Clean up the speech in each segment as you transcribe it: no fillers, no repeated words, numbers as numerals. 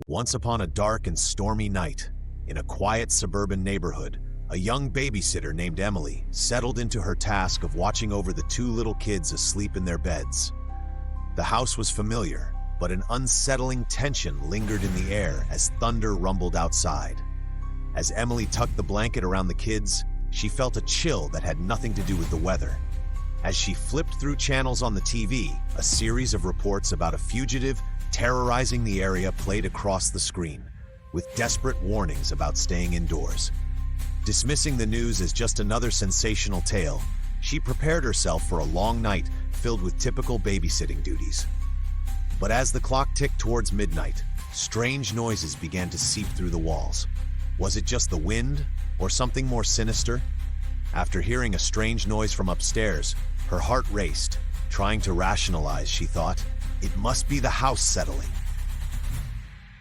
Once upon a dark and stormy night, in a quiet suburban neighborhood, a young babysitter named Emily settled into her task of watching over the two little kids asleep in their beds. The house was familiar, but an unsettling tension lingered in the air as thunder rumbled outside. As Emily tucked the blanket around the kids, she felt a chill that had nothing to do with the weather. As she flipped through channels on the TV, a series of reports about a fugitive terrorizing the area played across the screen, with desperate warnings about staying indoors. Dismissing the news as just another sensational tale, she prepared herself for a long night filled with typical babysitting duties. But as the clock ticked towards midnight, strange noises began to seep through the walls. Was it just the wind, or something more sinister? After hearing a strange noise from upstairs, her heart raced. Trying to rationalize, she thought, it must be the house settling.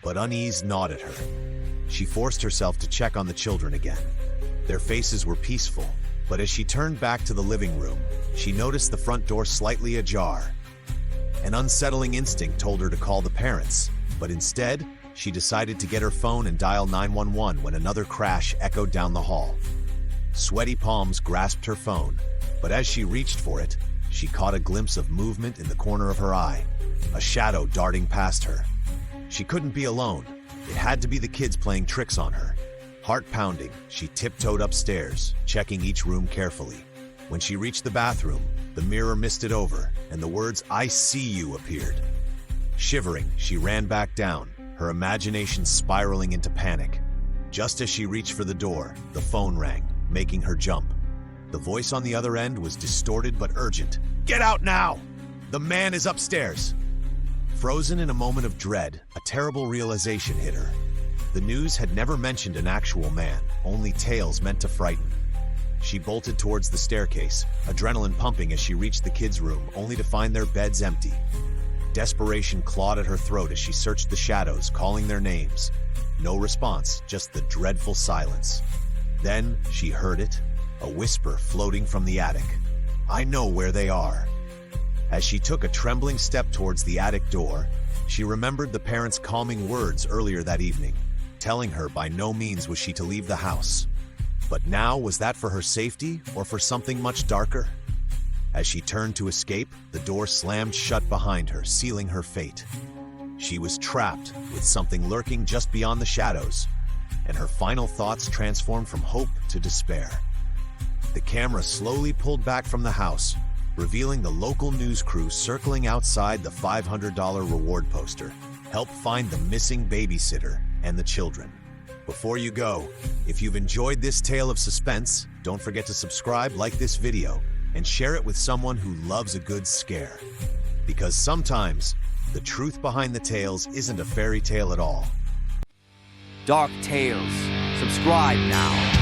But unease gnawed at her. She forced herself to check on the children again. Their faces were peaceful, but as she turned back to the living room, she noticed the front door slightly ajar. An unsettling instinct told her to call the parents, but instead, she decided to get her phone and dial 911 when another crash echoed down the hall. Sweaty palms grasped her phone, but as she reached for it, she caught a glimpse of movement in the corner of her eye, a shadow darting past her. She couldn't be alone. It had to be the kids playing tricks on her. Heart pounding, she tiptoed upstairs, checking each room carefully. When she reached the bathroom, the mirror misted over, and the words, "I see you," appeared. Shivering, she ran back down, her imagination spiraling into panic. Just as she reached for the door, the phone rang, making her jump. The voice on the other end was distorted but urgent. "Get out now! The man is upstairs!" Frozen in a moment of dread, a terrible realization hit her. The news had never mentioned an actual man, only tales meant to frighten. She bolted towards the staircase, adrenaline pumping as she reached the kids' room, only to find their beds empty. Desperation clawed at her throat as she searched the shadows, calling their names. No response, just the dreadful silence. Then she heard it, a whisper floating from the attic. "I know where they are." As she took a trembling step towards the attic door, she remembered the parents' calming words earlier that evening, telling her by no means was she to leave the house. But now, was that for her safety or for something much darker? As she turned to escape, the door slammed shut behind her, sealing her fate. She was trapped, with something lurking just beyond the shadows, and her final thoughts transformed from hope to despair. The camera slowly pulled back from the house, revealing the local news crew circling outside the $500 reward poster. Help find the missing babysitter and the children. Before you go, if you've enjoyed this tale of suspense, don't forget to subscribe, like this video, and share it with someone who loves a good scare. Because sometimes, the truth behind the tales isn't a fairy tale at all. Dark Tales. Subscribe now.